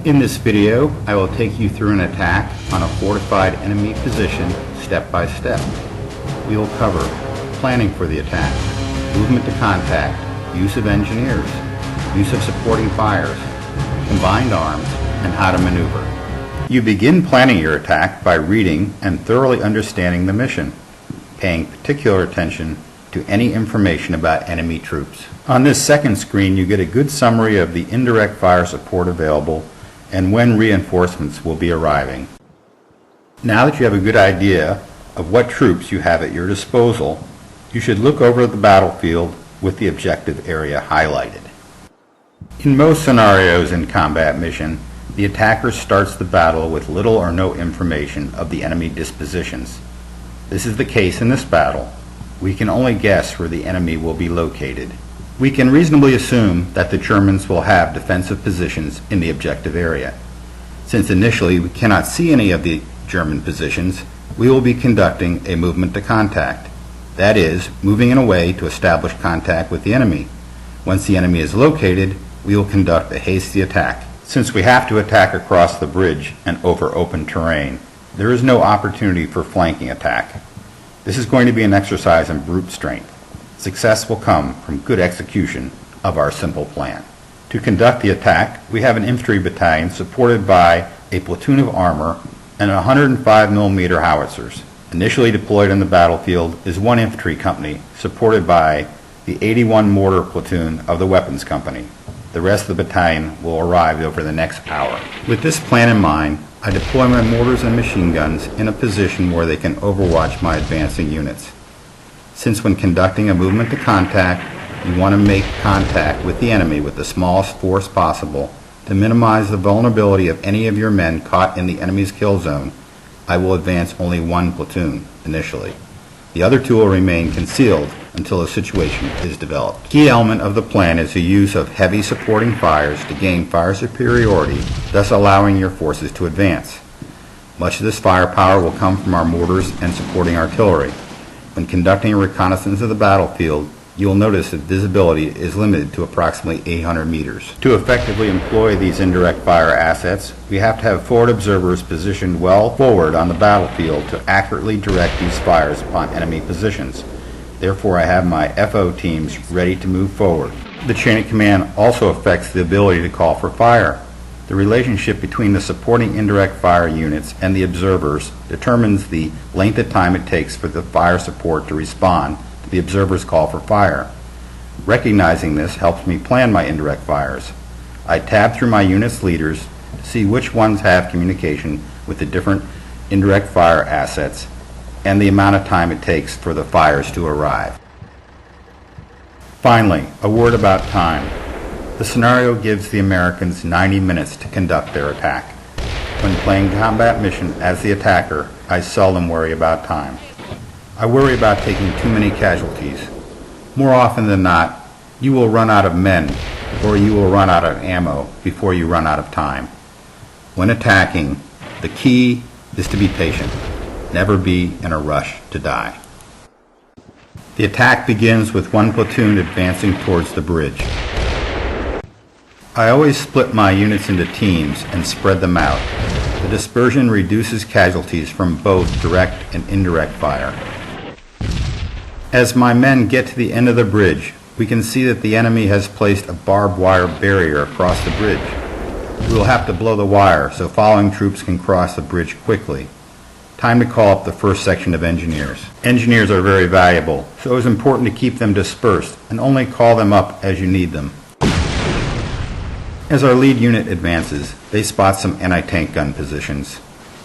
In this video, I will take you through an attack on a fortified enemy position step by step. We will cover planning for the attack, movement to contact, use of engineers, use of supporting fires, combined arms, and how to maneuver. You begin planning your attack by reading and thoroughly understanding the mission, paying particular attention to any information about enemy troops. On this second screen, you get a good summary of the indirect fire support available and when reinforcements will be arriving. Now that you have a good idea of what troops you have at your disposal, you should look over the battlefield with the objective area highlighted. In most scenarios in combat mission, the attacker starts the battle with little or no information of the enemy dispositions. This is the case in this battle. We can only guess where the enemy will be located. We can reasonably assume that the Germans will have defensive positions in the objective area. Since initially we cannot see any of the German positions, we will be conducting a movement to contact. That is, moving in a way to establish contact with the enemy. Once the enemy is located, we will conduct a hasty attack. Since we have to attack across the bridge and over open terrain, there is no opportunity for flanking attack. This is going to be an exercise in brute strength. Success will come from good execution of our simple plan. To conduct the attack, we have an infantry battalion supported by a platoon of armor and 105 mm howitzers. Initially deployed on the battlefield is one infantry company supported by the 81 mortar platoon of the weapons company. The rest of the battalion will arrive over the next hour. With this plan in mind, I deploy my mortars and machine guns in a position where they can overwatch my advancing units. Since when conducting a movement to contact, you want to make contact with the enemy with the smallest force possible to minimize the vulnerability of any of your men caught in the enemy's kill zone. I will advance only one platoon initially. The other two will remain concealed until a situation is developed. Key element of the plan is the use of heavy supporting fires to gain fire superiority, thus allowing your forces to advance. Much of this firepower will come from our mortars and supporting artillery. When conducting a reconnaissance of the battlefield, you will notice that visibility is limited to approximately 800 meters. To effectively employ these indirect fire assets, we have to have forward observers positioned well forward on the battlefield to accurately direct these fires upon enemy positions. Therefore, I have my FO teams ready to move forward. The chain of command also affects the ability to call for fire. The relationship between the supporting indirect fire units and the observers determines the length of time it takes for the fire support to respond to the observer's call for fire. Recognizing this helps me plan my indirect fires. I tab through my unit's leaders to see which ones have communication with the different indirect fire assets and the amount of time it takes for the fires to arrive. Finally, a word about time. The scenario gives the Americans 90 minutes to conduct their attack. When playing combat mission as the attacker, I seldom worry about time. I worry about taking too many casualties. More often than not, you will run out of men or you will run out of ammo before you run out of time. When attacking, the key is to be patient. Never be in a rush to die. The attack begins with one platoon advancing towards the bridge. I always split my units into teams and spread them out. The dispersion reduces casualties from both direct and indirect fire. As my men get to the end of the bridge, we can see that the enemy has placed a barbed wire barrier across the bridge. We will have to blow the wire so following troops can cross the bridge quickly. Time to call up the first section of engineers. Engineers are very valuable, so it is important to keep them dispersed and only call them up as you need them. As our lead unit advances, they spot some anti-tank gun positions.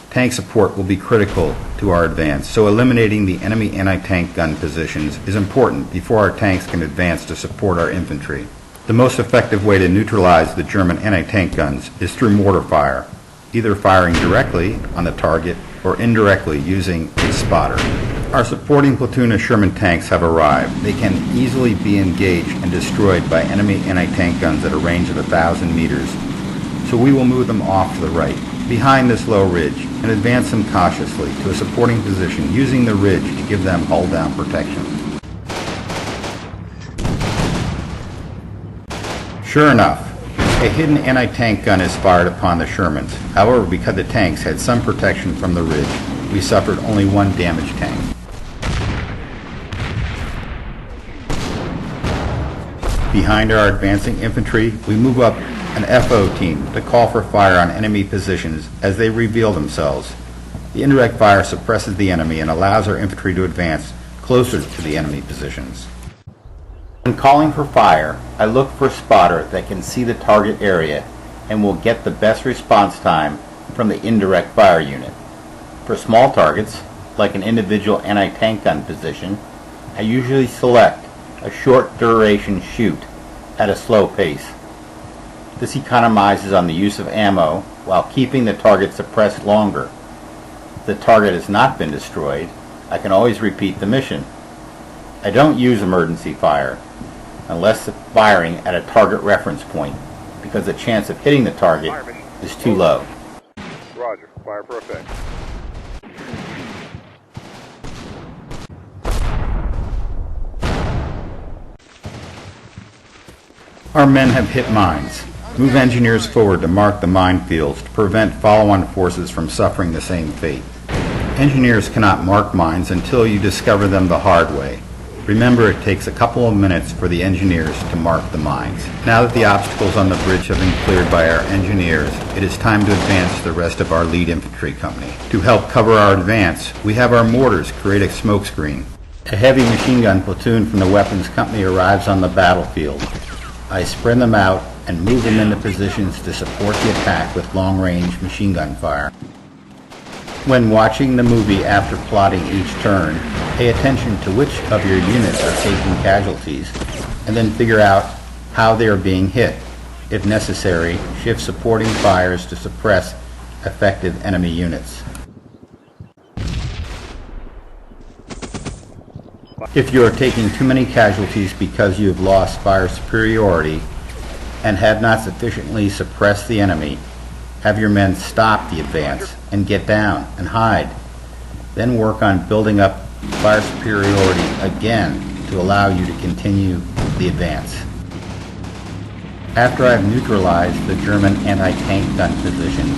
Tank support will be critical to our advance, so eliminating the enemy anti-tank gun positions is important before our tanks can advance to support our infantry. The most effective way to neutralize the German anti-tank guns is through mortar fire, either firing directly on the target or indirectly using a spotter. Our supporting platoon of Sherman tanks have arrived. They can easily be engaged and destroyed by enemy anti-tank guns at a range of 1,000 meters, so we will move them off to the right, behind this low ridge, and advance them cautiously to a supporting position using the ridge to give them hull-down protection. Sure enough, A hidden anti-tank gun is fired upon the Shermans. However, because the tanks had some protection from the ridge, we suffered only one damaged tank. Behind our advancing infantry, we move up an FO team to call for fire on enemy positions as they reveal themselves. The indirect fire suppresses the enemy and allows our infantry to advance closer to the enemy positions. When calling for fire, I look for a spotter that can see the target area and will get the best response time from the indirect fire unit. For small targets, like an individual anti-tank gun position, I usually select a short duration shoot at a slow pace. This economizes on the use of ammo while keeping the target suppressed longer. If the target has not been destroyed, I can always repeat the mission. I don't use emergency fire unless firing at a target reference point because the chance of hitting the target is too low. Roger. Fire for effect. Our men have hit mines. Move engineers forward to mark the minefields to prevent follow-on forces from suffering the same fate. Engineers cannot mark mines until you discover them the hard way. Remember, it takes a couple of minutes for the engineers to mark the mines. Now that the obstacles on the bridge have been cleared by our engineers, it is time to advance the rest of our lead infantry company. To help cover our advance, we have our mortars create a smoke screen. A heavy machine gun platoon from the weapons company arrives on the battlefield. I spread them out and move them into positions to support the attack with long-range machine gun fire. When watching the movie after plotting each turn, pay attention to which of your units are taking casualties, and then figure out how they are being hit. If necessary, shift supporting fires to suppress affected enemy units. If you are taking too many casualties because you have lost fire superiority and have not sufficiently suppressed the enemy, have your men stop the advance and get down and hide. Then work on building up fire superiority again to allow you to continue the advance. After I have neutralized the German anti-tank gun positions,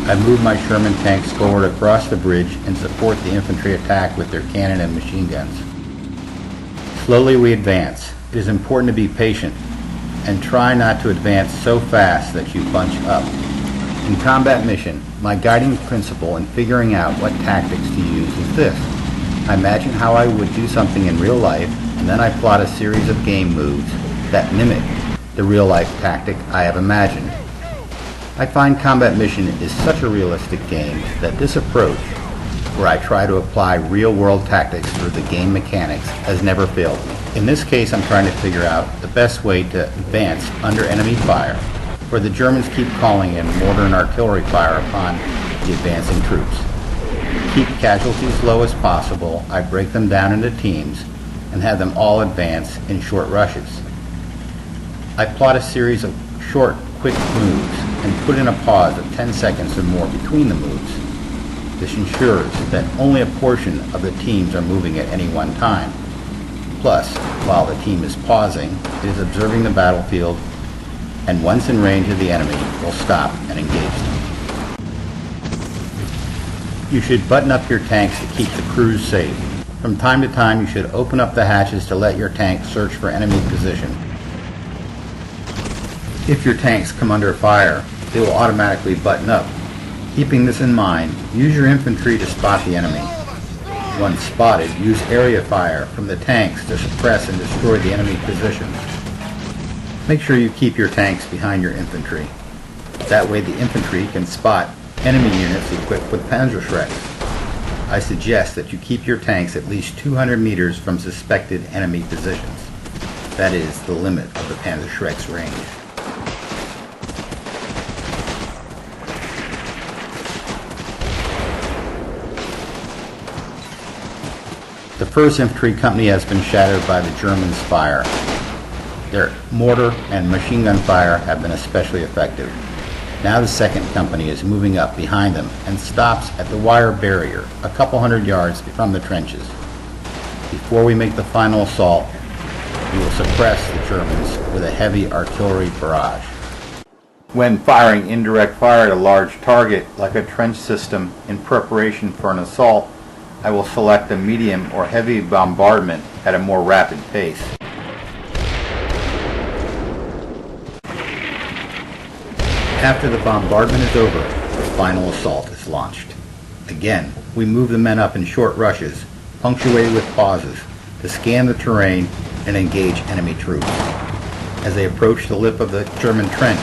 I move my Sherman tanks forward across the bridge and support the infantry attack with their cannon and machine guns. Slowly we advance. It is important to be patient and try not to advance so fast that you bunch up. In combat mission, my guiding principle in figuring out what tactics to use is this. I imagine how I would do something in real life, and then I plot a series of game moves that mimic the real-life tactic I have imagined. I find combat mission is such a realistic game that this approach, where I try to apply real-world tactics through the game mechanics, has never failed me. In this case, I'm trying to figure out the best way to advance under enemy fire, where the Germans keep calling in mortar and artillery fire upon the advancing troops. To keep casualties low as possible, I break them down into teams and have them all advance in short rushes. I plot a series of short, quick moves and put in a pause of 10 seconds or more between the moves. This ensures that only a portion of the teams are moving at any one time. Plus, while the team is pausing, it is observing the battlefield, and once in range of the enemy, will stop and engage them. You should button up your tanks to keep the crews safe. From time to time, you should open up the hatches to let your tanks search for enemy position. If your tanks come under fire, they will automatically button up. Keeping this in mind, use your infantry to spot the enemy. Once spotted, use area fire from the tanks to suppress and destroy the enemy positions. Make sure you keep your tanks behind your infantry. That way the infantry can spot enemy units equipped with Panzerschrecks. I suggest that you keep your tanks at least 200 meters from suspected enemy positions. That is the limit of the Panzerschreck's range. The 1st Infantry Company has been shattered by the Germans' fire. Their mortar and machine gun fire have been especially effective. Now the 2nd Company is moving up behind them and stops at the wire barrier a couple hundred yards from the trenches. Before we make the final assault, we will suppress the Germans with a heavy artillery barrage. When firing indirect fire at a large target, like a trench system, in preparation for an assault, I will select a medium or heavy bombardment at a more rapid pace. After the bombardment is over, the final assault is launched. Again, we move the men up in short rushes, punctuated with pauses, to scan the terrain and engage enemy troops. As they approach the lip of the German trench,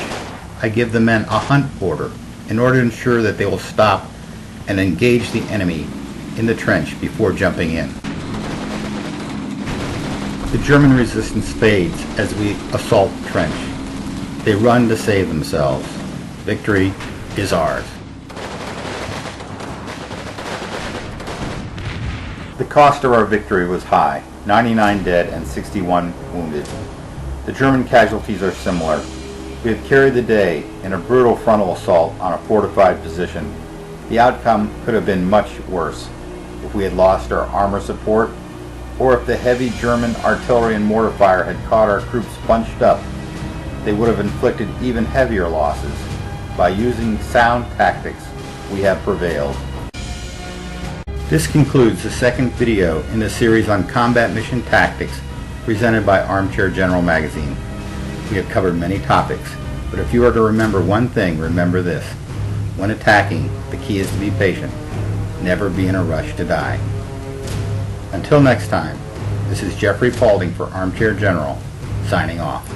I give the men a hunt order in order to ensure that they will stop and engage the enemy in the trench before jumping in. The German resistance fades as we assault the trench. They run to save themselves. Victory is ours. The cost of our victory was high, 99 dead and 61 wounded. The German casualties are similar. We have carried the day in a brutal frontal assault on a fortified position. The outcome could have been much worse if we had lost our armor support, or if the heavy German artillery and mortar fire had caught our troops bunched up. They would have inflicted even heavier losses. By using sound tactics, we have prevailed. This concludes the second video in the series on combat mission tactics presented by Armchair General Magazine. We have covered many topics, but if you are to remember one thing, remember this. When attacking, the key is to be patient. Never be in a rush to die. Until next time, this is Jeffrey Paulding for Armchair General, signing off.